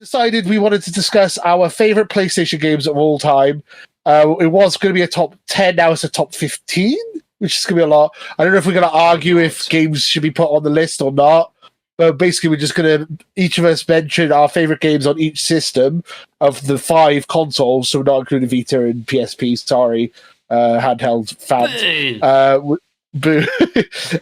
decided we wanted to discuss our favorite PlayStation games of all time. It was going to be a top 10, now it's a top 15, which is going to be a lot. I don't know if we're going to argue if games should be put on the list or not, but basically we're just going to, each of us mention our favorite games on each system of the 5 consoles, so not including Vita and PSP, sorry, handheld fans. Boo.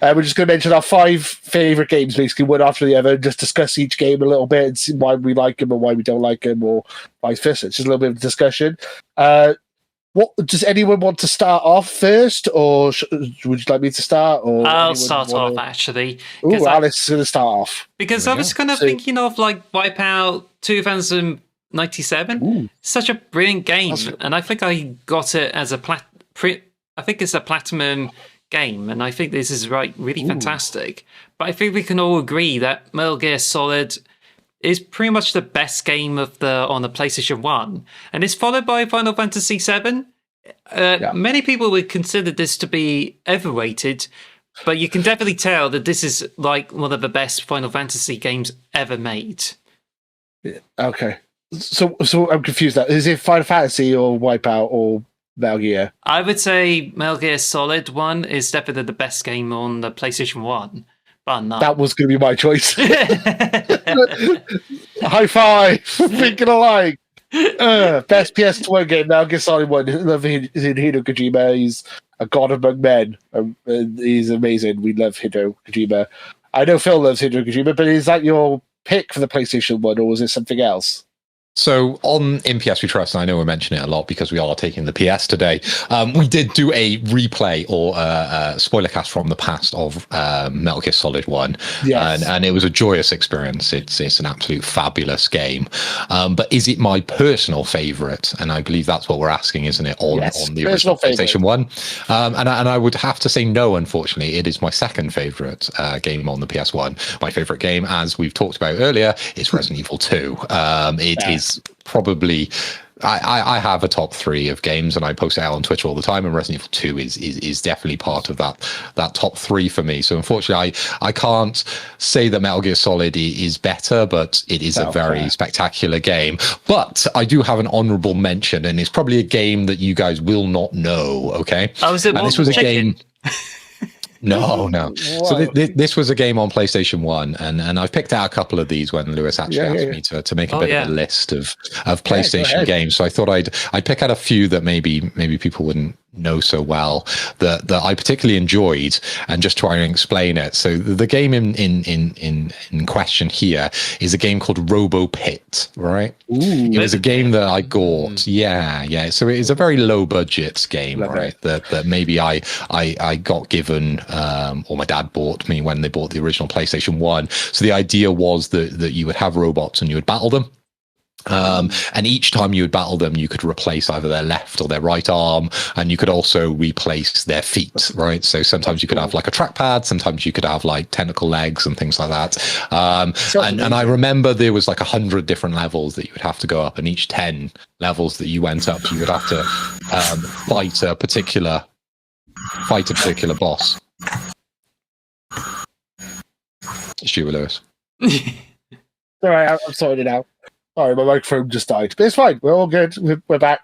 We're just going to mention our 5 favorite games, basically one after the other, and just discuss each game a little bit and see why we like them or why we don't like them, or vice versa. It's just a little bit of a discussion. What does anyone want to start off first, or would you like me to start? Or I'll start off actually. Ooh, Alice is going to start off because I was kind of thinking of like Wipeout 2097. Ooh. Such a brilliant game, and I think I got it as a I think it's a platinum game, and I think this is really fantastic. But I think we can all agree that Metal Gear Solid is pretty much the best game on the PlayStation 1, and it's followed by Final Fantasy VII. Many people would consider this to be overrated, but you can definitely tell that this is like one of the best Final Fantasy games ever made. Yeah. Okay, so I'm confused. Is it Final Fantasy or Wipeout or Metal Gear? I would say Metal Gear Solid 1 is definitely the best game on the PlayStation 1. But no. That was going to be my choice. High five! Thinking alike! Best PS2 game, Metal Gear Solid 1. Love Hideo Kojima. He's a god among men. He's amazing. We love Hideo Kojima. I know Phil loves Hideo Kojima, but is that your pick for the PlayStation 1, or was it something else? So in PS We Trust, and I know we're mentioning it a lot because we are taking the PS today, we did do a replay or spoiler cast from the past of Metal Gear Solid 1. Yes. And it was a joyous experience. It's an absolute fabulous game. But is it my personal favourite? And I believe that's what we're asking, isn't it, on the original PlayStation 1? And I would have to say no, unfortunately. It is my second favourite game on the PS1. My favourite game, as we've talked about earlier, is Resident Evil 2. It is probably I have a top 3 of games, and I post it out on Twitter all the time, and Resident Evil 2 is definitely part of that top 3 for me. So unfortunately I can't say that Metal Gear Solid is better, but it is a very spectacular game. But I do have an honorable mention, and it's probably a game that you guys will not know, okay? Oh, is it? And this was a game No. So this was a game on PlayStation 1, and I've picked out a couple of these when Lewis actually asked me to make a bit of a list of PlayStation games. So I thought I'd pick out a few that maybe people wouldn't know so well that I particularly enjoyed, and just try and explain it. So the game in question here is a game called Robo Pit, right? Ooh, it was a game that I got. Yeah. So it is a very low budget game, right? That maybe I got given, or my dad bought me when they bought the original PlayStation 1. So the idea was that you would have robots and you would battle them. And each time you would battle them, you could replace either their left or their right arm, and you could also replace their feet, right? So sometimes you could have like a trackpad, sometimes you could have like tentacle legs and things like that. And I remember there was like 100 different levels that you would have to go up, and each 10 levels that you went up, you would have to fight a particular boss. Stuart Lewis. All right, I'm sorting it out. Sorry, my microphone just died, but it's fine. We're all good. We're back.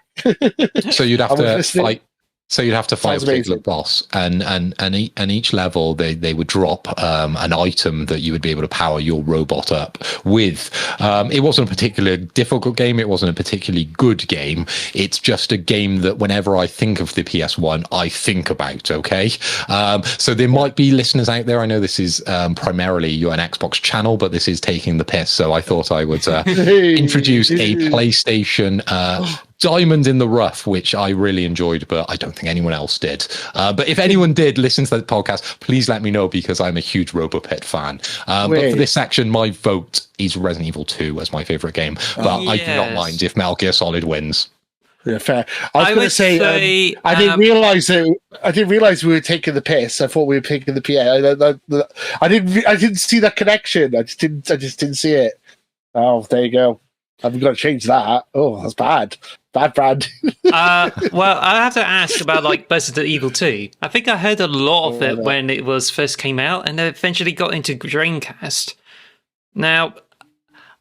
So you'd have to fight. So you'd have to fight a particular boss, and each level they would drop an item that you would be able to power your robot up with. It wasn't a particularly difficult game. It wasn't a particularly good game. It's just a game that whenever I think of the PS1, I think about. Okay, so there might be listeners out there. I know this is primarily you're an Xbox channel, but this is taking the piss. So I thought I would introduce a PlayStation diamond in the rough, which I really enjoyed, but I don't think anyone else did. But if anyone did listen to the podcast, please let me know, because I'm a huge RoboPit fan. But for this section, my vote is Resident Evil 2 as my favorite game. But I do not mind if Metal Gear Solid wins. Yeah, fair. I was going to say, I didn't realize we were taking the piss. I thought we were taking the PA. I didn't see that connection. I just didn't see it. Oh, there you go. I've got to change that. Oh, that's bad. Bad brand. Well, I have to ask about like Resident Evil 2. I think I heard a lot of it when it first came out, and then eventually got into Dreamcast. Now,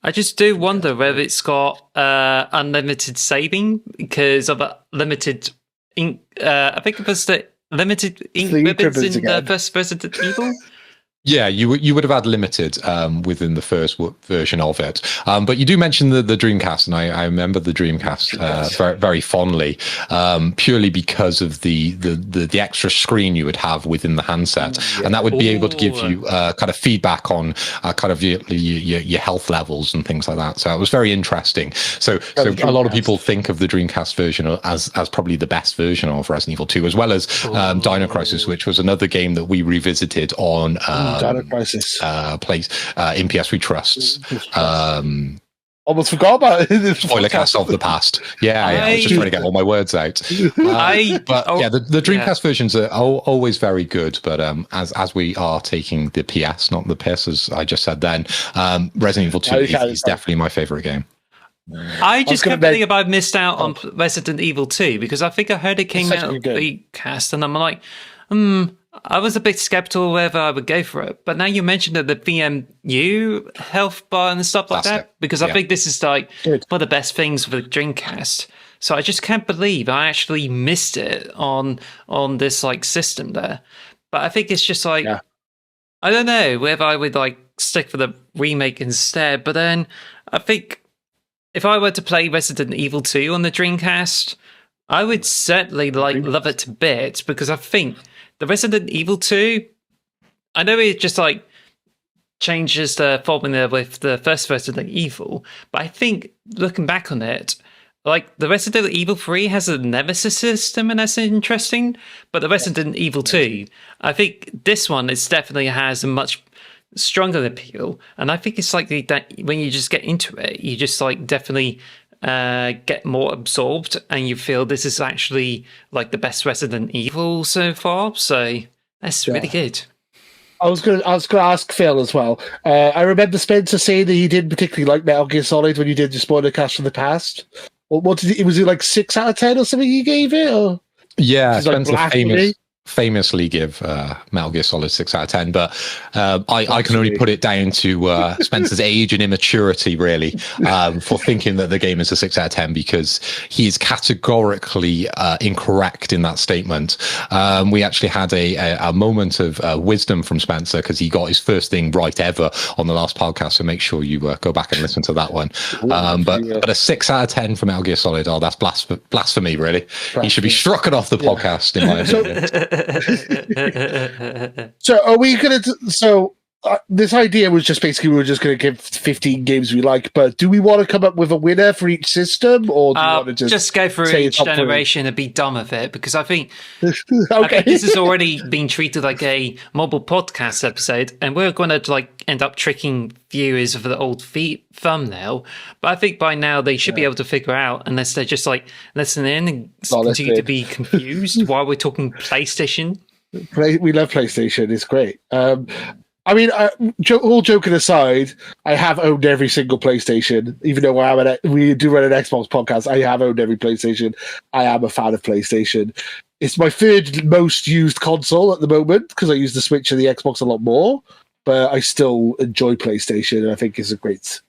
I just do wonder whether it's got unlimited saving because of a limited ink. I think it was the limited ink ribbons in the first Resident Evil. Yeah, you would have had limited within the first version of it, but you do mention the Dreamcast, and I remember the Dreamcast very, very fondly, purely because of the extra screen you would have within the handset, and that would be able to give you kind of feedback on kind of your health levels and things like that. So it was very interesting. So a lot of people think of the Dreamcast version as probably the best version of Resident Evil 2, as well as Dino Crisis, which was another game that we revisited on. Dino Crisis plays in PS3 Trusts. Almost forgot about it. Spoiler cast of the past. I was just trying to get all my words out. The Dreamcast versions are always very good. But as we are taking the PS, not the piss, as I just said then, Resident Evil 2 is definitely my favorite game. I just can't believe I've missed out on Resident Evil 2 because I think I heard it came out of the cast, and I'm like, I was a bit skeptical whether I would go for it, but now you mentioned that the VMU health bar and stuff like that, because I think this is like one of the best things for the Dreamcast. So I just can't believe I actually missed it on this like system there. But I think it's just like, I don't know whether I would like stick for the remake instead. But then I think if I were to play Resident Evil 2 on the Dreamcast, I would certainly love it to bits, because I think the Resident Evil 2, I know it just like changes the formula with the first Resident Evil, but I think looking back on it, like the Resident Evil 3 has a nemesis system and that's interesting, but the Resident Evil 2, I think this one is definitely has a much stronger appeal, and I think it's like that when you just get into it, you just like definitely get more absorbed, and you feel this is actually like the best Resident Evil so far. So that's really good. I was gonna ask Phil as well. I remember Spencer saying that he didn't particularly like Metal Gear Solid when you did your spoiler cast from the past. What did it? Was it like 6 out of 10 or something? He gave it, or Spencer famously give Metal Gear Solid 6 out of 10, but I can only put it down to Spencer's age and immaturity, really, for thinking that the game is a 6 out of 10, because he is categorically incorrect in that statement. We actually had a moment of wisdom from Spencer, because he got his first thing right ever on the last podcast, so make sure you go back and listen to that one. But a 6 out of 10 for Metal Gear Solid, that's blasphemy, really. He should be struck off the podcast, in my opinion. So are we gonna? This idea was just basically we were just going to give 15 games we like, but do we want to come up with a winner for each system, or do we want to just go through each generation and be done with it? Because I think, I think this has already been treated like a mobile podcast episode, and we're going to like end up tricking viewers with the old thumbnail. But I think by now they should be able to figure out, unless they're just like listening and continue to be confused while we're talking PlayStation. We love PlayStation; it's great. I mean, all joking aside, I have owned every single PlayStation. Even though we do run an Xbox podcast, I have owned every PlayStation. I am a fan of PlayStation. It's my third most used console at the moment, because I use the Switch and the Xbox a lot more. But I still enjoy PlayStation, and I think it's a great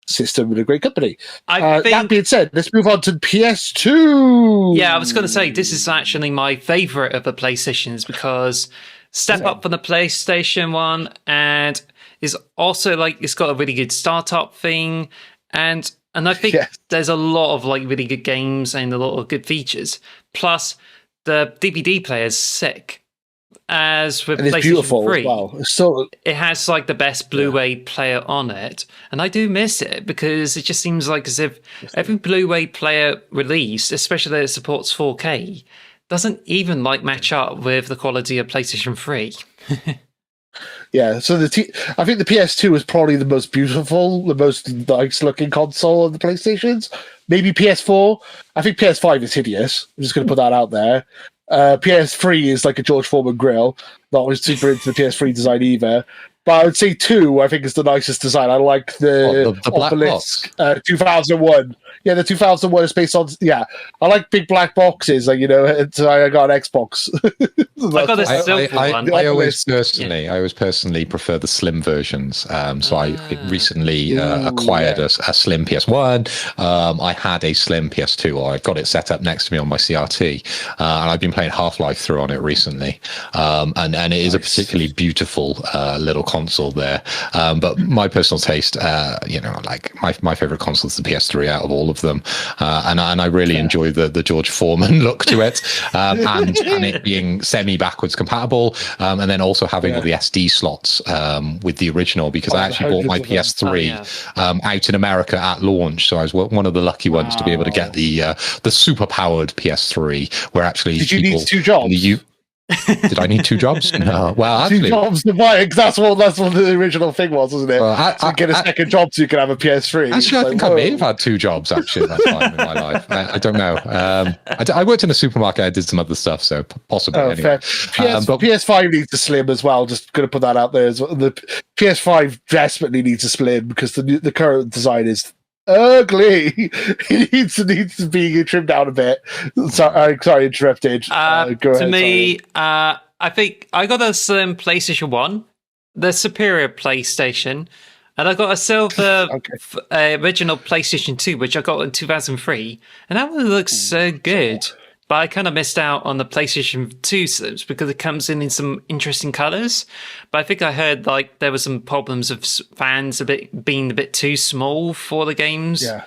system and a great company. That being said, let's move on to PS2. Yeah, I was going to say, this is actually my favorite of the PlayStations, because step up from the PlayStation 1, and is also like it's got a really good startup thing, and I think there's a lot of like really good games and a lot of good features. Plus, the DVD player is sick. As with PlayStation beautiful 3, as well. So it has like the best Blu-ray player on it, and I do miss it, because it just seems like as if every Blu-ray player released, especially that it supports 4K, doesn't even like match up with the quality of PlayStation 3. Yeah, so I think the PS2 is probably the most beautiful, the most nice looking console of the PlayStations. Maybe PS4. I think PS5 is hideous. I'm just going to put that out there. PS3 is like a George Foreman grill. Not super into the PS3 design either. But I would say 2, I think, is the nicest design. I like the black obelisk, box. 2001. Yeah, the 2001 is based on. Yeah, I like big black boxes. Like, so I got an Xbox. I got a silver one. I always personally prefer the slim versions. So I recently acquired a slim PS1. I had a slim PS2, or I've got it set up next to me on my CRT, and I've been playing Half-Life through on it recently. And it is a particularly beautiful little console there. But my personal taste, like my favorite console is the PS3 out of all of them, and I really enjoy the George Foreman look to it, and it being semi-backwards compatible, and then also having all the SD slots with the original, because I actually bought my PS3 out in America at launch, so I was one of the lucky ones to be able to get the super powered PS3, where actually did you need 2 jobs? Did I need 2 jobs? No. Well, actually, 2 jobs to buy it. That's what the original thing was, wasn't it? Well, get a second job so you can have a PS3. Actually, I think I may have had 2 jobs actually at that time in my life. I don't know. I worked in a supermarket. I did some other stuff, so possibly. Anyway. Fair. PS5 needs a slim as well. Just going to put that out there as well. The PS5 desperately needs a slim, because the current design is ugly. It needs to be trimmed down a bit. Sorry, interrupted. Go ahead, to me, I think I got a slim PlayStation 1, the superior PlayStation, and I got a silver original PlayStation 2, which I got in 2003, and that one looks so good. But I kind of missed out on the PlayStation 2 slims because it comes in some interesting colors. But I think I heard like there were some problems of fans being a bit too small for the games. Yeah.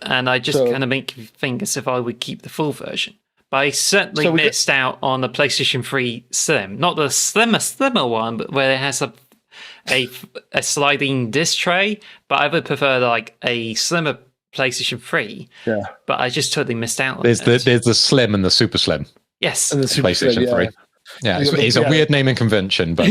And I just kind of make me think as if I would keep the full version. But I certainly missed out on the PlayStation 3 Slim. Not the slimmer one, but where it has a sliding disc tray. But I would prefer like a slimmer PlayStation 3. Yeah. But I just totally missed out on there's the Slim and the Super Slim. Yes. And the Super PlayStation Slim, 3. Yeah, it's a weird naming convention, but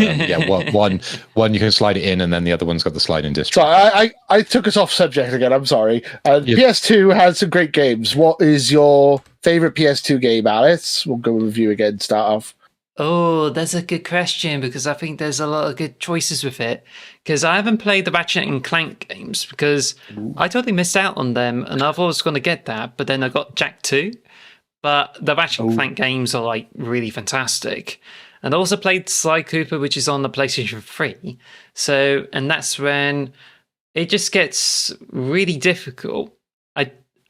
one you can slide it in, and then the other one's got the sliding disc. So I took us off subject again. I'm sorry. PS2 has some great games. What is your favorite PS2 game, Alice? We'll go review again. Start off. Oh, that's a good question, because I think there's a lot of good choices with it. Because I haven't played the Ratchet and Clank games, because I totally missed out on them, and I thought I was going to get that, but then I got Jack 2. But the Ratchet and Clank games are like really fantastic. And I also played Sly Cooper, which is on the PlayStation 3. So, and that's when it just gets really difficult.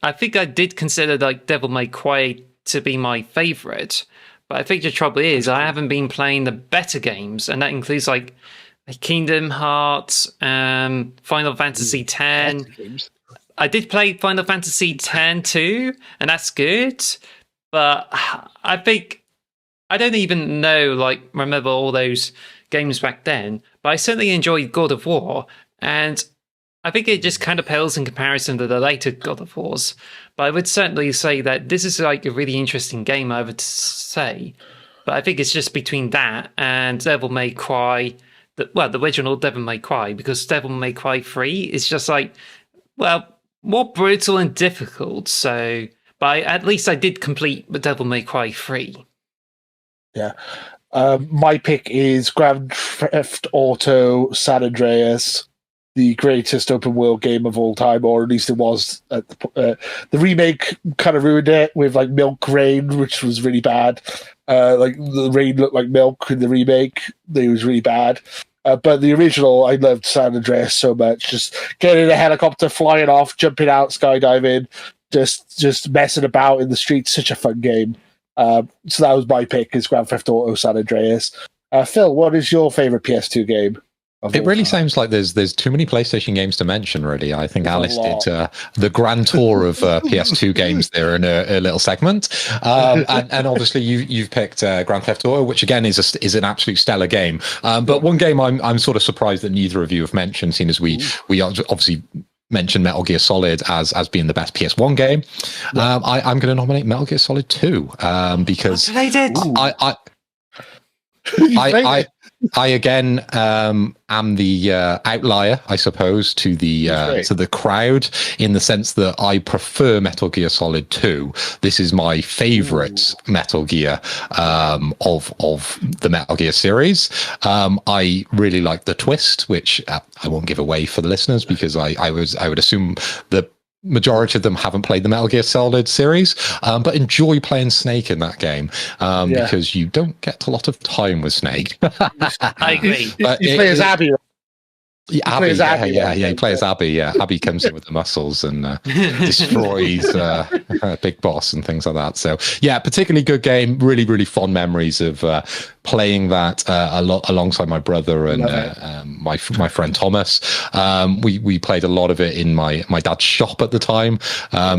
I think I did consider like Devil May Cry to be my favorite. But I think the trouble is I haven't been playing the better games, and that includes like Kingdom Hearts, Final Fantasy X. I did play Final Fantasy X too, and that's good. But I think I don't even remember all those games back then. But I certainly enjoyed God of War, and I think it just kind of pales in comparison to the later God of Wars. But I would certainly say that this is like a really interesting game, I would say. But I think it's just between that and Devil May Cry, the original Devil May Cry, because Devil May Cry 3 is just like, more brutal and difficult. So, but at least I did complete Devil May Cry 3. Yeah. My pick is Grand Theft Auto San Andreas, the greatest open world game of all time, or at least it was. The remake kind of ruined it with like Milk Rain, which was really bad. Like the rain looked like milk in the remake. It was really bad. But the original, I loved San Andreas so much. Just getting in a helicopter, flying off, jumping out, skydiving, just messing about in the streets. Such a fun game. So that was my pick, is Grand Theft Auto San Andreas. Phil, what is your favorite PS2 game? It really sounds like there's too many PlayStation games to mention, really. I think Alice did the grand tour of PS2 games there in a little segment. And obviously you've picked Grand Theft Auto, which again is an absolute stellar game. But one game I'm sort of surprised that neither of you have mentioned, seeing as we obviously mentioned Metal Gear Solid as being the best PS1 game. I'm going to nominate Metal Gear Solid 2 because I played it. I again am the outlier, I suppose, to the crowd, in the sense that I prefer Metal Gear Solid 2. This is my favorite Metal Gear of the Metal Gear series. I really like the twist, which I won't give away for the listeners, because I would assume that majority of them haven't played the Metal Gear Solid series, but enjoy playing Snake in that game, because you don't get a lot of time with Snake. I agree. You play as Abby. Yeah, Abby, you play as Abby. Yeah, Abby comes in with the muscles and destroys Big Boss and things like that. So yeah, particularly good game. Really, really fond memories of playing that a lot alongside my brother and my friend Thomas. We played a lot of it in my dad's shop at the time,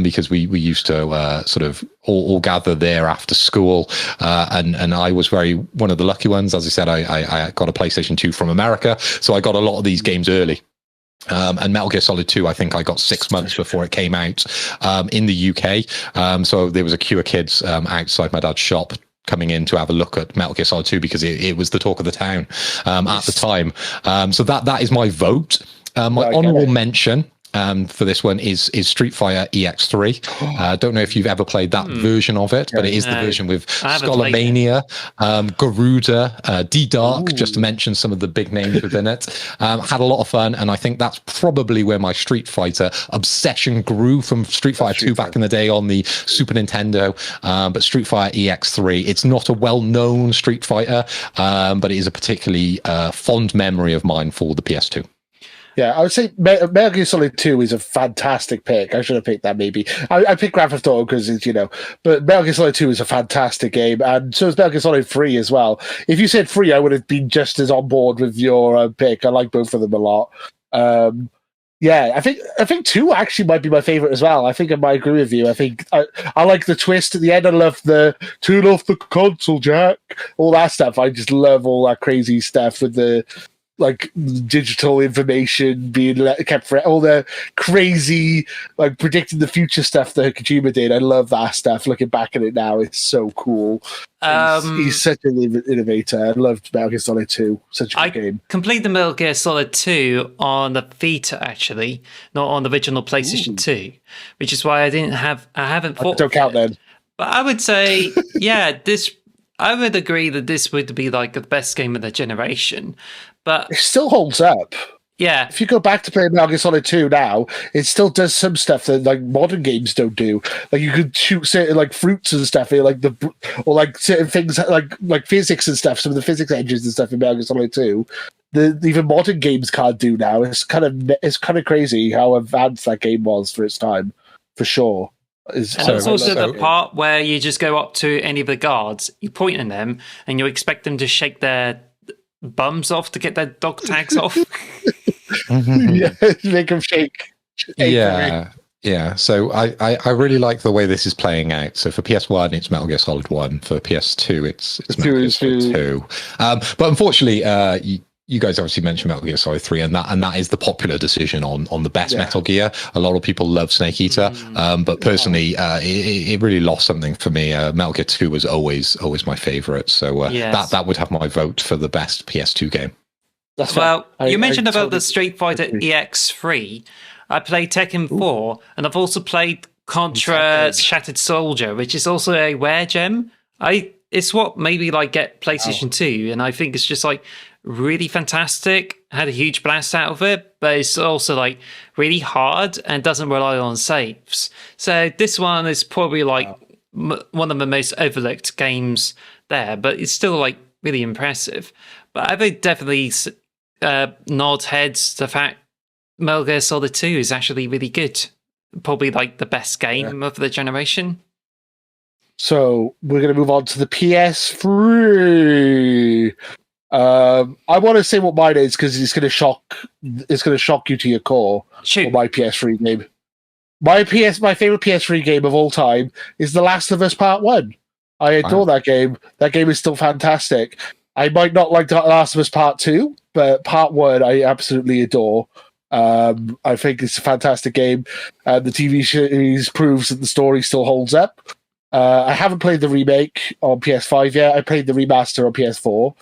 because we used to sort of all gather there after school, and I was one of the lucky ones. As I said, I got a PlayStation 2 from America, so I got a lot of these games early. And Metal Gear Solid 2, I think I got 6 months before it came out in the UK. So there was a queue of kids outside my dad's shop coming in to have a look at Metal Gear Solid 2, because it was the talk of the town at the time. So that is my vote. My honorable mention for this one is Street Fighter EX3. Don't know if you've ever played that version of it, but it is the version with Skullomania, Garuda, D-Dark, just to mention some of the big names within it. Had a lot of fun, and I think that's probably where my Street Fighter obsession grew, from Street Fighter 2 back in the day on the Super Nintendo. But Street Fighter EX3, it's not a well-known Street Fighter, but it is a particularly fond memory of mine for the PS2. Yeah, I would say Metal Gear Solid 2 is a fantastic pick. I should have picked that maybe. I picked Grand Theft Auto because it's, but Metal Gear Solid 2 is a fantastic game, and so is Metal Gear Solid 3 as well. If you said 3, I would have been just as on board with your pick. I like both of them a lot. Yeah, I think 2 actually might be my favorite as well. I think I might agree with you. I think I like the twist at the end. I love the turn off the console, Jack. All that stuff. I just love all that crazy stuff with the digital information being kept for all the crazy predicting the future stuff that Kojima did. I love that stuff. Looking back at it now, it's so cool. He's such an innovator. I loved Metal Gear Solid 2. Such a good game. Completed the Metal Gear Solid 2 on the Vita, actually, not on the original PlayStation 2, which is why I haven't fought. Don't count then. But I would say, I would agree that this would be the best game of the generation. But it still holds up. Yeah. If you go back to play Metal Gear Solid 2 now, it still does some stuff that modern games don't do. You could shoot certain fruits and stuff, or certain things like physics and stuff. Some of the physics engines and stuff in Metal Gear Solid 2, even modern games can't do now. It's kind of crazy how advanced that game was for its time, for sure. And it's also the part where you just go up to any of the guards, you point at them, and you expect them to shake their bums off to get their dog tags off. Yeah, make them shake. Yeah. So I really like the way this is playing out. So for PS1, it's Metal Gear Solid 1. For PS2, it's Metal Gear Solid 2. But unfortunately, you guys obviously mentioned Metal Gear Solid 3, and that is the popular decision on the best Metal Gear. A lot of people love Snake Eater, but personally, it really lost something for me. Metal Gear 2 was always my favorite, so that would have my vote for the best PS2 game. You mentioned about the Street Fighter EX3. I played Tekken 4, and I've also played Contra Shattered Soldier, which is also a rare gem. It's what maybe get PlayStation 2, and I think it's just really fantastic. Had a huge blast out of it, but it's also really hard and doesn't rely on saves. So this one is probably one of the most overlooked games there, but it's still really impressive. But I would definitely nod heads to the fact Metal Gear Solid 2 is actually really good. Probably the best game of the generation. So we're going to move on to the PS3. I want to say what mine is because it's going to shock you to your core. Shoot. My PS3 game. My favorite PS3 game of all time is The Last of Us Part 1. I adore that game. That game is still fantastic. I might not like The Last of Us Part 2, but Part 1 I absolutely adore. I think it's a fantastic game. The TV series proves that the story still holds up. I haven't played the remake on PS5 yet. I played the remaster on PS4.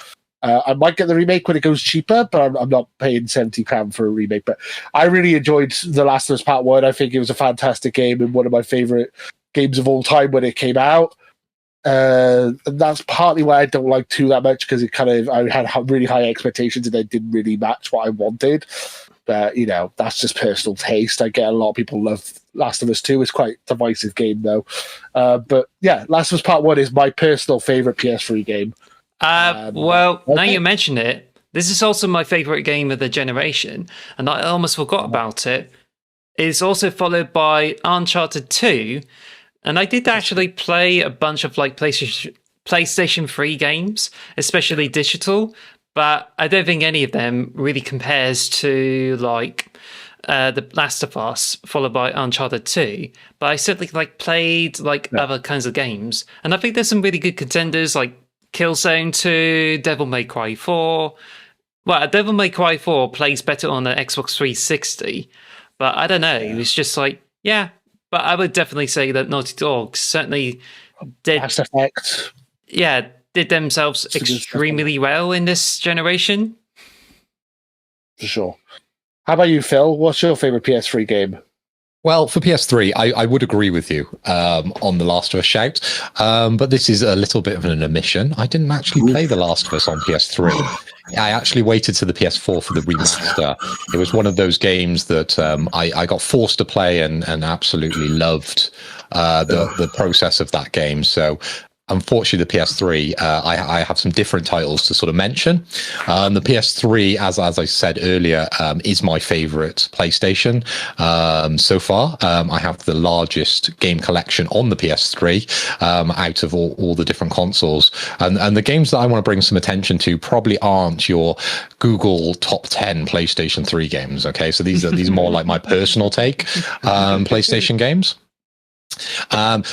I might get the remake when it goes cheaper, but I'm not paying £70 for a remake. But I really enjoyed The Last of Us Part 1. I think it was a fantastic game and one of my favorite games of all time when it came out. And that's partly why I don't like 2 that much, because I had really high expectations and it didn't really match what I wanted. But, you know, that's just personal taste. I get a lot of people love Last of Us 2. It's quite a divisive game, though. But, yeah, Last of Us Part 1 is my personal favourite PS3 game. Well, now you mention it, this is also my favourite game of the generation, and I almost forgot about it. It's also followed by Uncharted 2, and I did actually play a bunch of like PlayStation 3 games, especially digital, but I don't think any of them really compares to like The Last of Us, followed by Uncharted 2. But I certainly like played like other kinds of games, and I think there's some really good contenders like Killzone 2, Devil May Cry 4. Well, Devil May Cry 4 plays better on the Xbox 360, but I don't know. It's just like, yeah. But I would definitely say that Naughty Dog certainly did. Mass Effect. Yeah, did themselves extremely well in this generation. For sure. How about you, Phil? What's your favorite PS3 game? Well, for PS3, I would agree with you on The Last of Us shout, but this is a little bit of an omission. I didn't actually play The Last of Us on PS3. I actually waited to the PS4 for the remaster. It was one of those games that I got forced to play and absolutely loved the process of that game. So unfortunately, the PS3, I have some different titles to sort of mention. The PS3, as I said earlier, is my favorite PlayStation so far. I have the largest game collection on the PS3 out of all the different consoles. And the games that I want to bring some attention to probably aren't your Google top 10 PlayStation 3 games. Okay, so these are more like my personal take PlayStation games.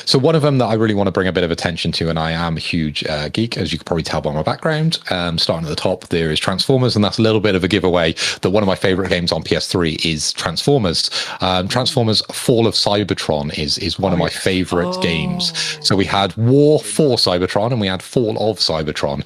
So one of them that I really want to bring a bit of attention to, and I am a huge geek, as you can probably tell by my background, starting at the top, there is Transformers, and that's a little bit of a giveaway that one of my favorite games on PS3 is Transformers. Transformers Fall of Cybertron is one of my favorite games. So we had War for Cybertron and we had Fall of Cybertron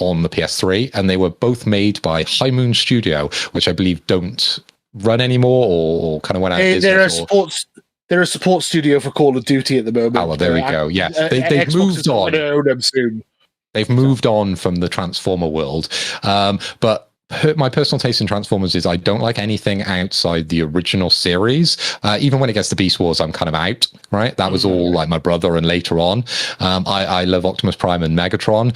on the PS3, and they were both made by High Moon Studio, which I believe don't run anymore or kind of went out of business. They're a support studio for Call of Duty at the moment. Oh, well, there we go. Yeah, they've moved on. They've moved on from the Transformer world. But my personal taste in Transformers is I don't like anything outside the original series. Even when it gets to Beast Wars, I'm kind of out, right? That was all like my brother and later on. I love Optimus Prime and Megatron.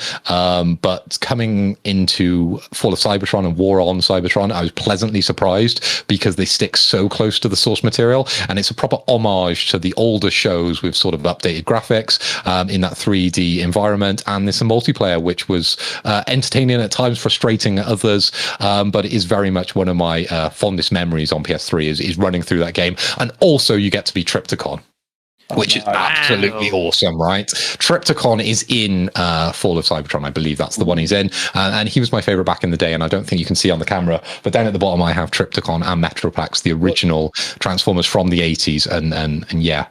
But coming into Fall of Cybertron and War on Cybertron, I was pleasantly surprised because they stick so close to the source material. And it's a proper homage to the older shows with sort of updated graphics in that 3D environment. And there's some multiplayer, which was entertaining at times, frustrating at others. But it is very much one of my fondest memories on PS3 is running through that game. And also you get to be Triptychon, which is absolutely awesome, right? Triptychon is in Fall of Cybertron. I believe that's the one he's in. And he was my favorite back in the day. And I don't think you can see on the camera, but down at the bottom, I have Triptychon and Metroplex, the original Transformers from the 80s. And yeah,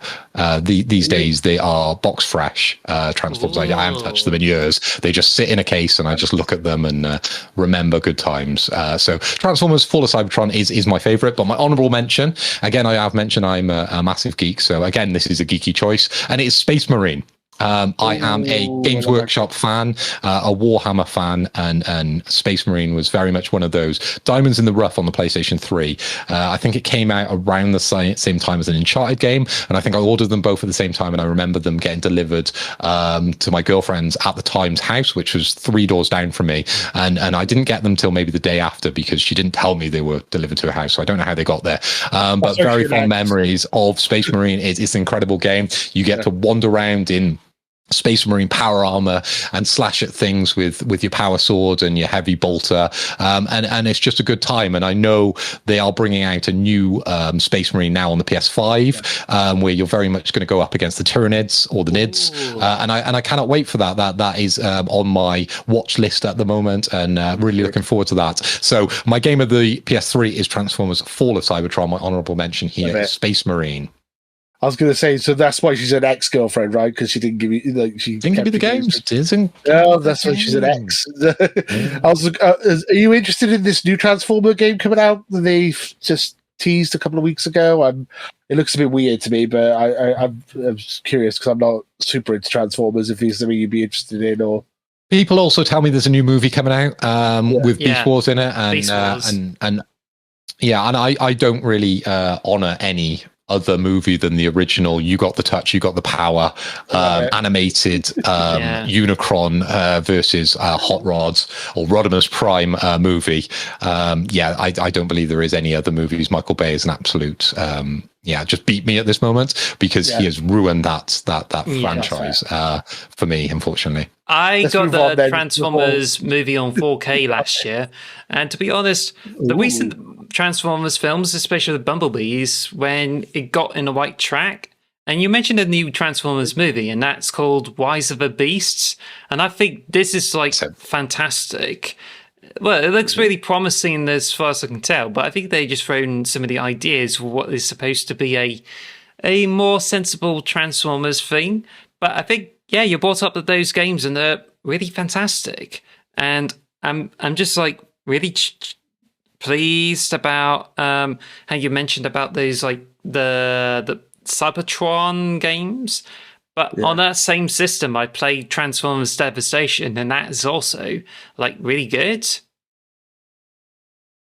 these days they are box fresh Transformers. I haven't touched them in years. They just sit in a case and I just look at them and remember good times. So Transformers Fall of Cybertron is my favorite, but my honorable mention, again, I have mentioned I'm a massive geek. So again, this is a geeky choice, and it's Space Marine. I am a Games Workshop fan, a Warhammer fan, and Space Marine was very much one of those diamonds in the rough on the PlayStation 3. I think it came out around the same time as an Uncharted game, and I think I ordered them both at the same time, and I remember them getting delivered to my girlfriend's at the time's house, which was 3 doors down from me, and I didn't get them till maybe the day after because she didn't tell me they were delivered to her house, so I don't know how they got there. But very fond memories of Space Marine. It's an incredible game. You get to wander around in Space Marine power armor and slash at things with your power sword and your heavy bolter, and it's just a good time. And I know they are bringing out a new Space Marine now on the PS5, where you're very much going to go up against the Tyranids or the Nids, and I cannot wait for that. That is on my watch list at the moment, and really looking forward to that. So my game of the PS3 is Transformers Fall of Cybertron. My honorable mention here is Space Marine. I was going to say, so that's why she's an ex-girlfriend, right? Because she didn't give you, like, she didn't give you the games. Oh, that's why she's an ex. I was. Are you interested in this new Transformer game coming out that they just teased a couple of weeks ago? It looks a bit weird to me, but I'm curious because I'm not super into Transformers. If it's something you'd be interested in, or people also tell me there's a new movie coming out with Beast Wars in it, and I don't really honor any other movie than the original. You got the touch, you got the power, animated Unicron versus Hot Rods or Rodimus Prime movie. I don't believe there is any other movies. Michael Bay is an absolute just beat me at this moment because he has ruined that franchise for me, unfortunately. Let's got the Transformers movie on 4K last year, and to be honest, the recent Transformers films, especially the Bumblebees, when it got in the right track. And you mentioned a new Transformers movie, and that's called Rise of the Beasts, and I think this is like fantastic. Well, it looks really promising as far as I can tell, but I think they just thrown some of the ideas for what is supposed to be a more sensible Transformers thing. But I think, you brought up those games, and they're really fantastic. And I'm just like really pleased about how you mentioned about those like the Cybertron games. But on that same system, I played Transformers Devastation, and that is also like really good.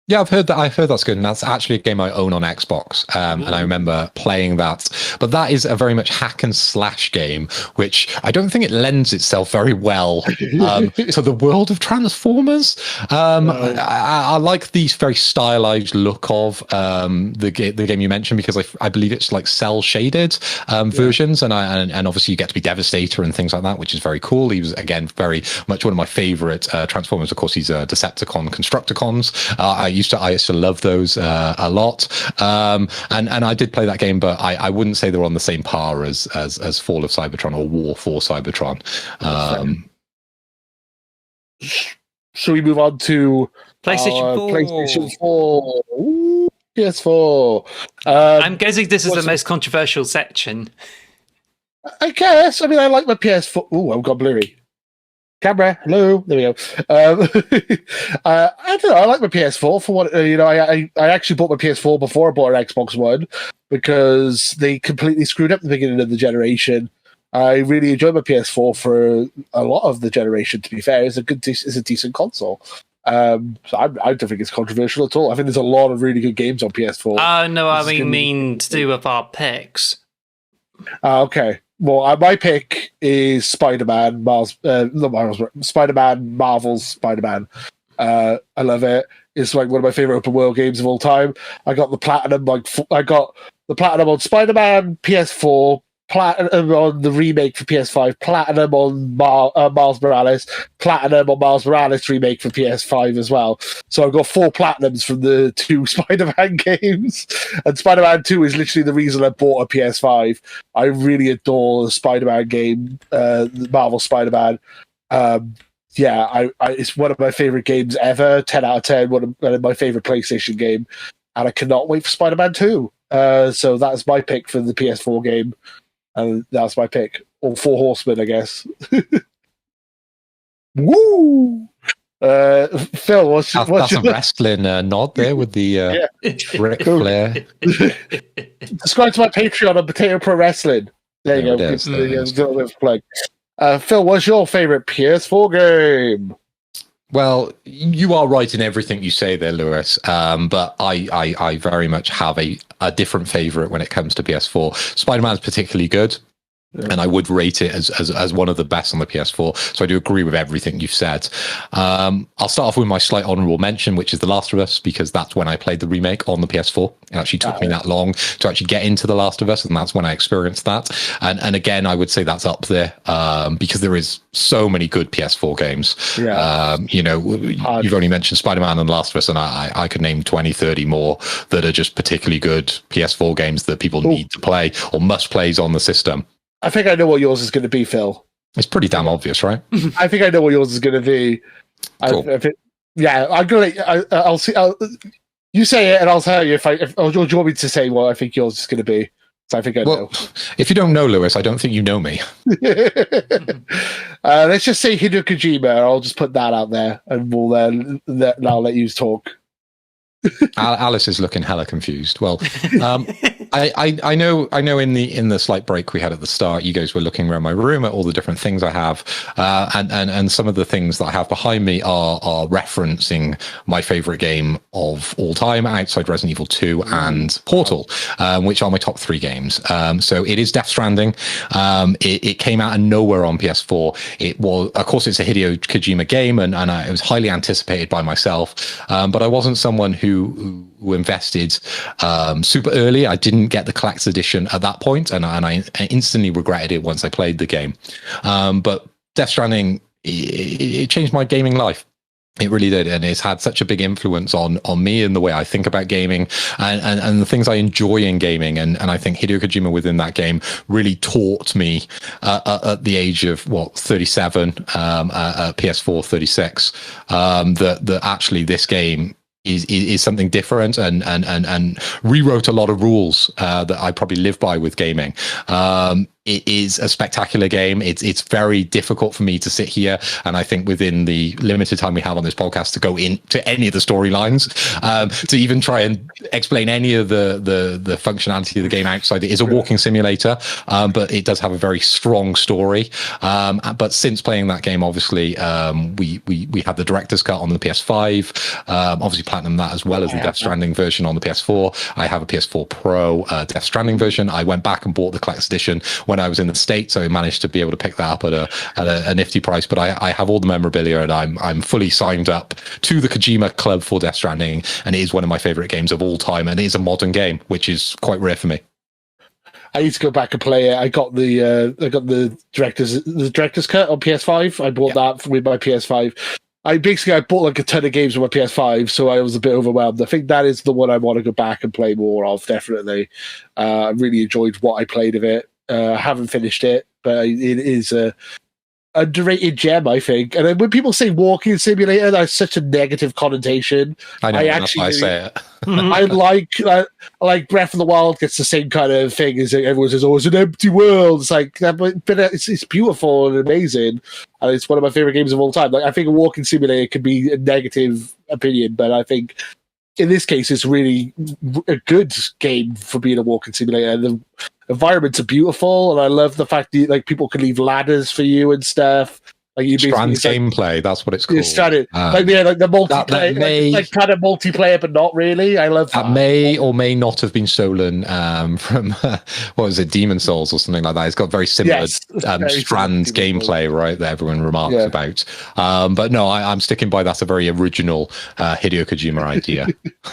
Yeah, I've heard that's good, and that's actually a game I own on Xbox, and I remember playing that. But that is a very much hack and slash game, which I don't think it lends itself very well to the world of Transformers. I like the very stylized look of the game you mentioned, because I believe it's like cell shaded versions, and obviously you get to be Devastator and things like that, which is very cool. He was again very much one of my favorite Transformers. Of course, he's a Decepticon Constructicons. I used to love those a lot, and I did play that game, but I wouldn't say they're on the same par as Fall of Cybertron or War for Cybertron. Should we move on to PlayStation 4? PlayStation 4. Ooh, PS4. I'm guessing this is the most controversial section. I guess. I mean, I like my PS4. Ooh, I've got blurry. Camera, hello. There we go. I don't know. I like my PS4 for what I actually bought my PS4 before I bought an Xbox One because they completely screwed up the beginning of the generation. I really enjoyed my PS4 for a lot of the generation. To be fair, it's a decent console. So I don't think it's controversial at all. I think there's a lot of really good games on PS4. No, I mean to do with our picks. Okay. Well, my pick is Spider-Man, Marvel's Spider-Man. I love it. It's like one of my favorite open world games of all time. I got the platinum. I got the platinum on Spider-Man PS4, platinum on the remake for PS5, platinum on Miles Morales, platinum on Miles Morales remake for PS5 as well. So I've got 4 platinums from the 2 Spider-Man games, and Spider-Man 2 is literally the reason I bought a PS5. I really adore the Spider-Man game, the Marvel Spider-Man. It's one of my favorite games ever. 10 out of 10. One of my favorite PlayStation game, and I cannot wait for Spider-Man 2. So that's my pick for the PS4 game. And that's my pick. Or 4 Horsemen, I guess. Woo! Phil, that's a wrestling nod there with the Ric Flair. Subscribe to my Patreon on Potato Pro Wrestling. There you go. Phil, what's your favorite PS4 game? Well, you are right in everything you say there, Lewis. But I very much have a different favorite when it comes to PS4. Spider-Man is particularly good. And I would rate it as one of the best on the PS4. So I do agree with everything you've said. I'll start off with my slight honorable mention, which is The Last of Us, because that's when I played the remake on the PS4. It actually took me that long to actually get into The Last of Us, and that's when I experienced that. And again, I would say that's up there because there is so many good PS4 games. Yeah. You've only mentioned Spider-Man and The Last of Us, and I could name 20, 30 more that are just particularly good PS4 games that people need to play or must plays on the system. I think I know what yours is going to be, Phil. It's pretty damn obvious, right? I think I know what yours is going to be. Cool. I'm going to. I'll see. You say it, and I'll tell you if you want me to say what I think yours is going to be. So I think I know. If you don't know Lewis, I don't think you know me. Let's just say Hideo Kojima. I'll just put that out there, and I'll let you talk. Alice is looking hella confused. Well, I know in the slight break we had at the start, you guys were looking around my room at all the different things I have, and some of the things that I have behind me are referencing my favorite game of all time, outside Resident Evil 2 and Portal, which are my top 3 games. So it is Death Stranding. It came out of nowhere on PS4. It was, of course, it's a Hideo Kojima game, and it was highly anticipated by myself. But I wasn't someone who invested super early. I didn't get the collector's edition at that point, and I instantly regretted it once I played the game. But Death Stranding, it changed my gaming life. It really did, and it's had such a big influence on me and the way I think about gaming and the things I enjoy in gaming. And I think Hideo Kojima within that game really taught me at the age of 37, PS4 36, that actually this game is something different and rewrote a lot of rules that I probably live by with gaming. It is a spectacular game. It's very difficult for me to sit here, and I think within the limited time we have on this podcast, to go into any of the storylines, to even try and explain any of the functionality of the game outside. It is a walking simulator, but it does have a very strong story. But since playing that game, obviously, we had the director's cut on the PS5, obviously platinum that, as well as the Death Stranding version on the PS4. I have a PS4 Pro Death Stranding version. I went back and bought the collector's edition when I was in the States, so I managed to be able to pick that up at a nifty price. But I have all the memorabilia, and I'm fully signed up to the Kojima Club for Death Stranding, and it is one of my favorite games of all time, and it is a modern game, which is quite rare for me. I need to go back and play it. I got the director's cut on PS5. I bought that with my PS5. I bought like a ton of games on my PS5, so I was a bit overwhelmed. I think that is the one I want to go back and play more of, definitely. I really enjoyed what I played of it. I haven't finished it, but it is a underrated gem, I think. And then when people say walking simulator, that's such a negative connotation. I know, that's why I say it. I like Breath of the Wild gets the same kind of thing as everyone says, oh, it's an empty world. It's like, but it's beautiful and amazing, and it's one of my favorite games of all time. Like, I think a walking simulator could be a negative opinion, but I think in this case, it's really a good game for being a walking simulator. The environments are beautiful, and I love the fact that like people can leave ladders for you and stuff. Like you Strand gameplay, that's what it's called. Like the multiplayer, like kind of multiplayer, but not really. I love that. That may or may not have been stolen from what was it, Demon Souls or something like that. It's got very similar Strand gameplay, right? That everyone remarks about. But no, I'm sticking by that's a very original Hideo Kojima idea.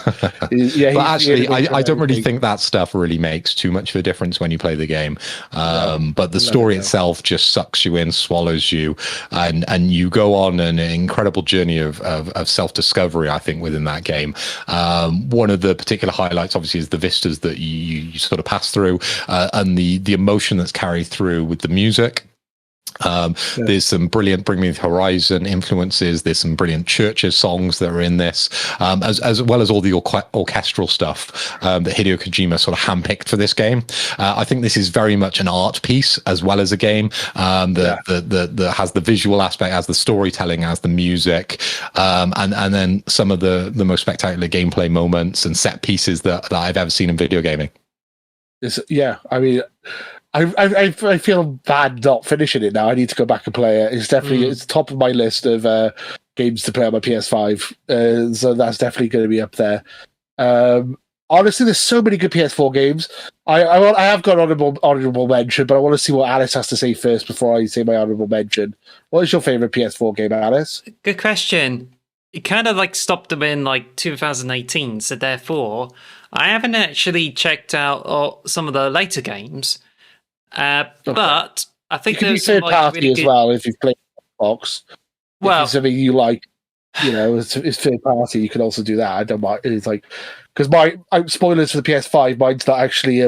But actually, I don't really think that stuff really makes too much of a difference when you play the game. But the story itself just sucks you in, swallows you. And you go on an incredible journey of self-discovery, I think, within that game. One of the particular highlights, obviously, is the vistas that you sort of pass through, and the emotion that's carried through with the music. There's some brilliant Bring Me the Horizon influences. There's some brilliant Churches songs that are in this, as well as all the orchestral stuff that Hideo Kojima sort of handpicked for this game. I think this is very much an art piece as well as a game that has the visual aspect, as the storytelling, as the music, and then some of the most spectacular gameplay moments and set pieces that I've ever seen in video gaming. I mean, I feel bad not finishing it now. I need to go back and play it. It's definitely it's top of my list of games to play on my PS5. So that's definitely going to be up there. Honestly, there's so many good PS4 games. I have got honorable mention, but I want to see what Alice has to say first before I say my honorable mention. What is your favorite PS4 game, Alice? Good question. It kind of like stopped them in like 2018, so therefore I haven't actually checked out some of the later games. But I think there's third party really as well if you've played Xbox. Well, if it's something you like, it's third party. You can also do that. I don't mind. It's like because my spoilers for the PS5. Mine's not actually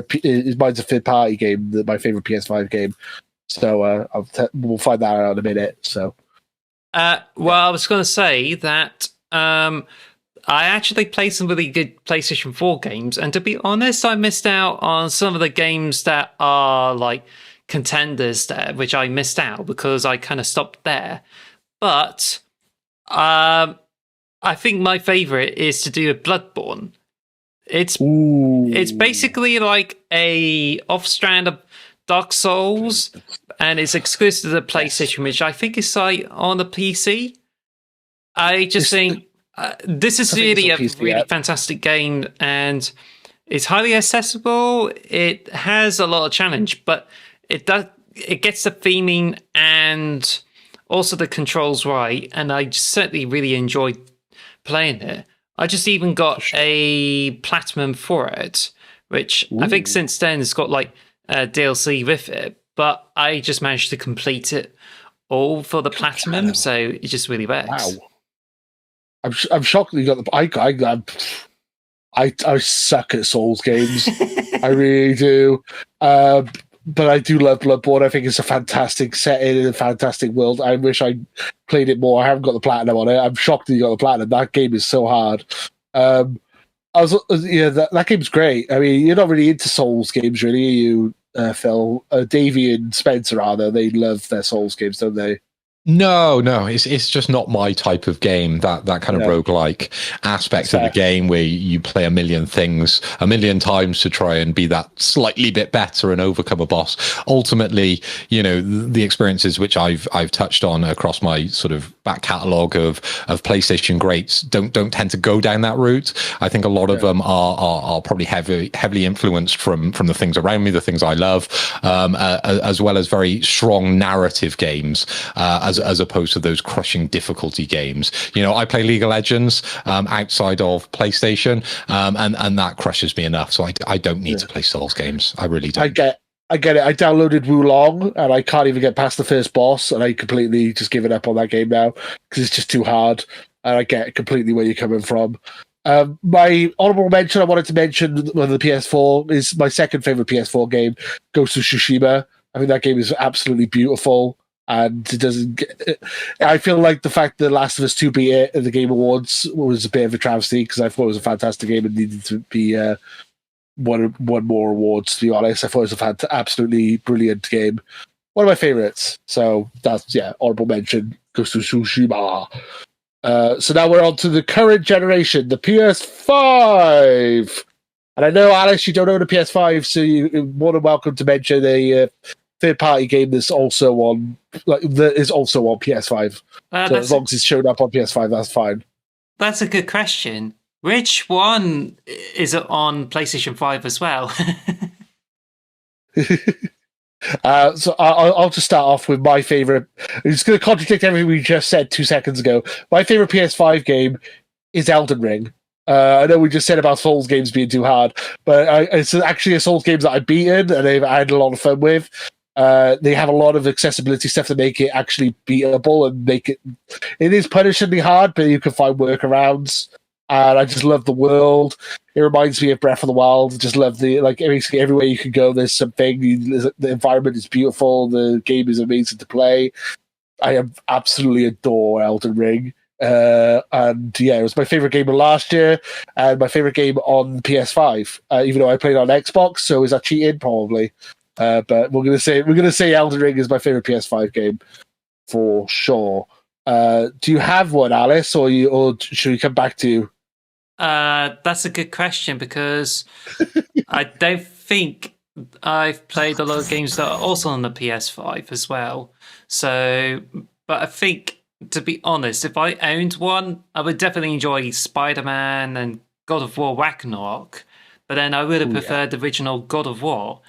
mine's a third party game. My favorite PS5 game. So we'll find that out in a minute. So, well, I was going to say that I actually played some really good PlayStation 4 games, and to be honest, I missed out on some of the games that are like contenders there, which I missed out because I kind of stopped there. But I think my favorite is to do a Bloodborne. It's basically like a off-strand of Dark Souls, and it's exclusive to the PlayStation, which I think is like on the PC. I just think this is really a really fantastic game, and it's highly accessible. It has a lot of challenge, but it gets the theming and also the controls right, and I certainly really enjoyed playing it. I just even got a platinum for it, which I think since then it's got like DLC with it, but I just managed to complete it all for the platinum, so it just really works. Wow. I'm shocked that you got the. I suck at Souls games. I really do. But I do love Bloodborne. I think it's a fantastic setting and a fantastic world. I wish I played it more. I haven't got the platinum on it. I'm shocked that you got the platinum. That game is so hard. That game's great. I mean, you're not really into Souls games, really, are you, Phil? Davey and Spencer, rather. They love their Souls games, don't they? No, it's just not my type of game. That kind of roguelike aspect of the game where you play a million things a million times to try and be that slightly bit better and overcome a boss. Ultimately, the experiences which I've touched on across my sort of back catalogue of PlayStation greats don't tend to go down that route. I think a lot of them are probably heavily influenced from the things around me, the things I love, as well as very strong narrative games. As opposed to those crushing difficulty games. I play League of Legends outside of PlayStation, and that crushes me enough. So I don't need to play Souls games. I really don't. I get it. I downloaded Wulong, and I can't even get past the first boss, and I completely just given up on that game now because it's just too hard. And I get completely where you're coming from. My honorable mention I wanted to mention on the PS4 is my second favorite PS4 game, Ghost of Tsushima. I think that game is absolutely beautiful. And it doesn't I feel like the fact that Last of Us 2 beat it at the Game Awards was a bit of a travesty because I thought it was a fantastic game and needed to be won more awards, to be honest. I thought it was a absolutely brilliant game. One of my favorites. So that's, honorable mention, Ghost of Tsushima. So now we're on to the current generation, the PS5. And I know, Alice, you don't own a PS5, so you're more than welcome to mention a third-party game that's also on PS5. So as long as it's showed up on PS5, that's fine. That's a good question. Which one is it on PlayStation 5 as well? So I'll just start off with my favorite. It's going to contradict everything we just said 2 seconds ago. My favorite PS5 game is Elden Ring. I know we just said about Souls games being too hard, but it's actually a Souls game that I've beaten and I've had a lot of fun with. They have a lot of accessibility stuff to make it actually beatable and make it. It is punishingly hard, but you can find workarounds. And I just love the world. It reminds me of Breath of the Wild. Just love basically everywhere you can go, there's something. The environment is beautiful. The game is amazing to play. I absolutely adore Elden Ring. It was my favorite game of last year and my favorite game on PS5. Even though I played on Xbox, so is that cheating? Probably. But we're gonna say Elden Ring is my favorite PS5 game for sure. Do you have one, Alice, or should we come back to you? That's a good question because I don't think I've played a lot of games that are also on the PS5 as well. So, but I think, to be honest, if I owned one, I would definitely enjoy Spider-Man and God of War Ragnarok. But then I would have preferred the original God of War.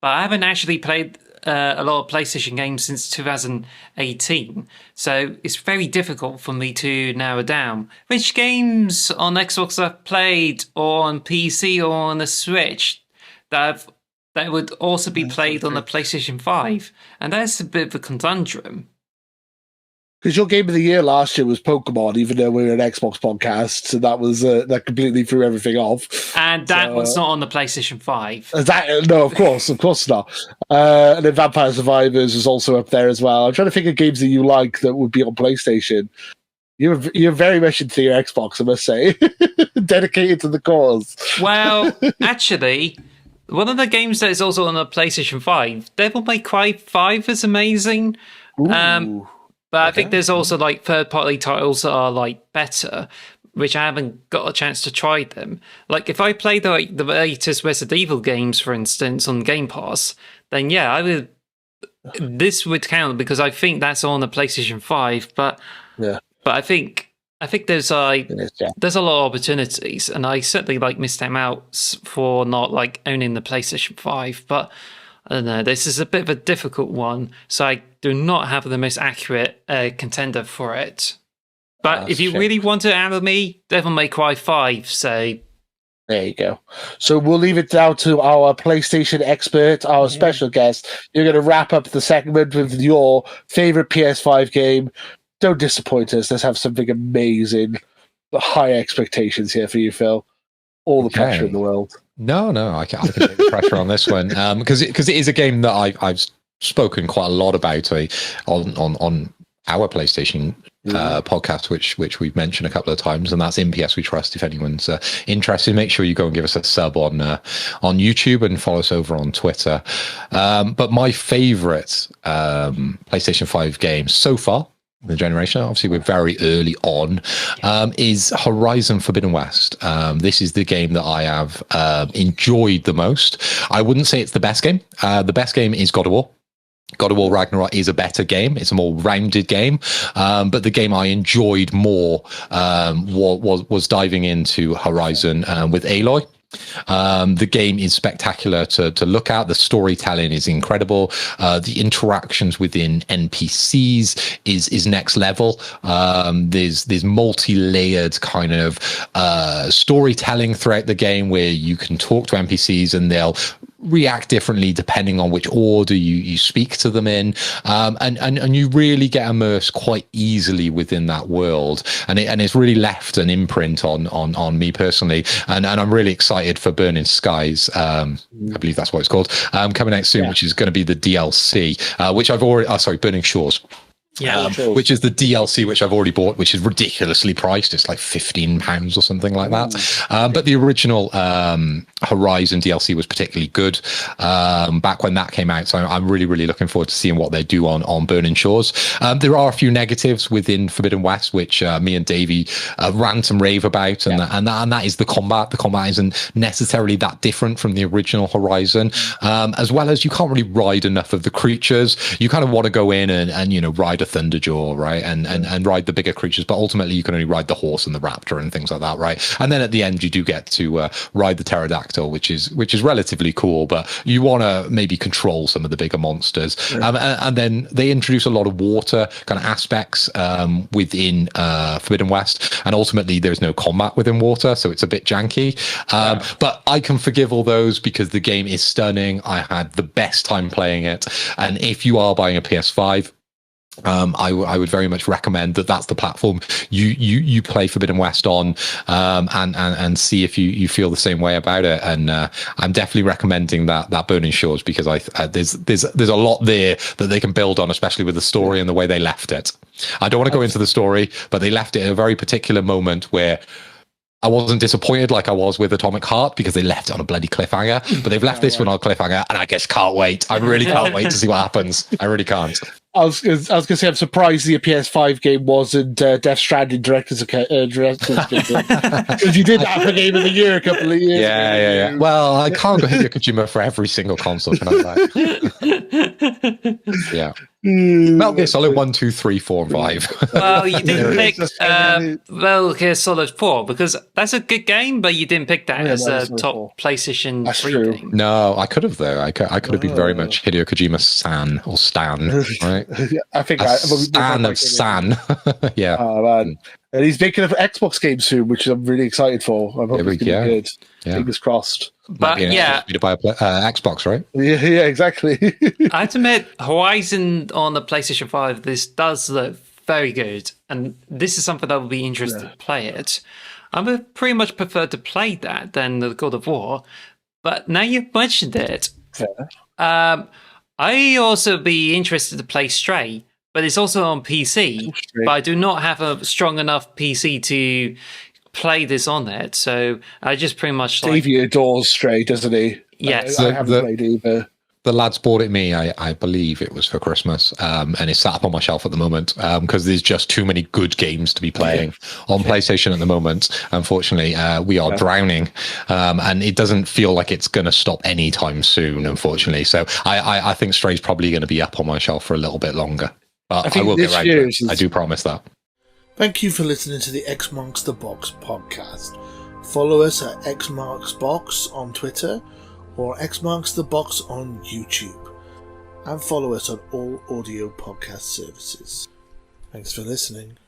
But I haven't actually played a lot of PlayStation games since 2018, so it's very difficult for me to narrow down which games on Xbox I've played, or on PC, or on the Switch that would also be played on the PlayStation 5, and that's a bit of a conundrum. Because your game of the year last year was Pokemon, even though we're an Xbox podcast, so that was that completely threw everything off. And that was not on the PlayStation 5. No, of course not. And then Vampire Survivors was also up there as well. I'm trying to think of games that you like that would be on PlayStation. You're very much into your Xbox, I must say. Dedicated to the cause. Well, actually, one of the games that is also on the PlayStation 5, Devil May Cry 5 is amazing. But I think there's also like third-party titles that are like better, which I haven't got a chance to try them. Like if I play the latest Resident Evil games, for instance, on Game Pass, then yeah, I would. This would count because I think that's on the PlayStation 5. But I think there's there's a lot of opportunities, and I certainly like missed them out for not like owning the PlayStation 5. But I don't know, this is a bit of a difficult one, so I do not have the most accurate contender for it. But if you really want to hammer me, Devil May Cry 5, so... There you go. So we'll leave it down to our PlayStation expert, our special guest. You're going to wrap up the segment with your favorite PS5 game. Don't disappoint us. Let's have something amazing. High expectations here for you, Phil. All the pressure in the world. No, I can take the pressure on this one because it is a game that I've spoken quite a lot about on our PlayStation podcast, which we've mentioned a couple of times, and that's In PS We Trust. If anyone's interested, make sure you go and give us a sub on YouTube and follow us over on Twitter. But my favorite PlayStation 5 game so far, the generation, obviously we're very early on, is Horizon Forbidden West. This is the game that I have enjoyed the most. I wouldn't say it's the best game. The best game is God of War. God of War Ragnarok is a better game. It's a more rounded game. But the game I enjoyed more was diving into Horizon with Aloy. The game is spectacular to look at. The storytelling is incredible. The interactions within NPCs is next level. There's multi-layered kind of storytelling throughout the game where you can talk to NPCs and they'll react differently depending on which order you speak to them in, and you really get immersed quite easily within that world, and it's really left an imprint on me personally, and I'm really excited for Burning Skies. I believe that's what it's called, coming out soon, which is going to be the DLC, which I've already Burning Shores. Which is the DLC, which I've already bought, which is ridiculously priced. It's like £15 or something like that. But the original Horizon DLC was particularly good back when that came out. So I'm really, really looking forward to seeing what they do on Burning Shores. There are a few negatives within Forbidden West, which me and Davey rant and rave about, and that is the combat. The combat isn't necessarily that different from the original Horizon, as well as you can't really ride enough of the creatures. You kind of want to go in and ride a Thunderjaw, right, and ride the bigger creatures, but ultimately you can only ride the horse and the raptor and things like that, right? And then at the end you do get to ride the pterodactyl, which is relatively cool, but you want to maybe control some of the bigger monsters. And then they introduce a lot of water kind of aspects within Forbidden West, and ultimately there's no combat within water, so it's a bit janky. But I can forgive all those because the game is stunning. I had the best time playing it, and if you are buying a PS5, I would very much recommend that's the platform you play Forbidden West on, and see if you feel the same way about it. And I'm definitely recommending that Burning Shores, because there's a lot there that they can build on, especially with the story and the way they left it. I don't want to go into the story, but they left it at a very particular moment where I wasn't disappointed like I was with Atomic Heart, because they left it on a bloody cliffhanger, but they've left this one on a cliffhanger, and I just can't wait. I really can't wait to see what happens. I really can't. I was going to say, I'm surprised the PS5 game wasn't Death Stranding Director's because you did have a game of the year a couple of years ago. Yeah. Well, I can't go Hideo Kojima for every single console, can I? Yeah. Metal Gear Solid 1, 2, 3, 4, and 5. Well, you didn't pick Metal Gear Solid 4 because that's a good game, but you didn't pick that as a top PlayStation 3 game. No, I could have, though. I could have been very much Hideo Kojima Stan, or Stan, right? I think Stan of San. Yeah. Oh, man. And he's making an Xbox game soon, which I'm really excited for. I hope it's going to be good. Yeah. Fingers crossed. But yeah, to buy a Xbox, right? Yeah, exactly. I have to admit, Horizon on the PlayStation 5, this does look very good, and this is something I would be interested to play it. I would pretty much prefer to play that than the God of War, but now you've mentioned it, I also be interested to play Stray, but it's also on PC. But I do not have a strong enough PC to play this on it, so I just pretty much Davey adores Stray, doesn't he? Yes, I haven't played either. The lads bought it me, I believe it was for Christmas, and it's sat up on my shelf at the moment because there's just too many good games to be playing on PlayStation at the moment. Unfortunately, we are drowning, and it doesn't feel like it's going to stop anytime soon, unfortunately. So I think Stray's probably going to be up on my shelf for a little bit longer. But I will get around to it. I do promise that. Thank you for listening to the X Marks the Box podcast. Follow us at xmarksbox on Twitter or X Marks the Box on YouTube. And follow us on all audio podcast services. Thanks for listening.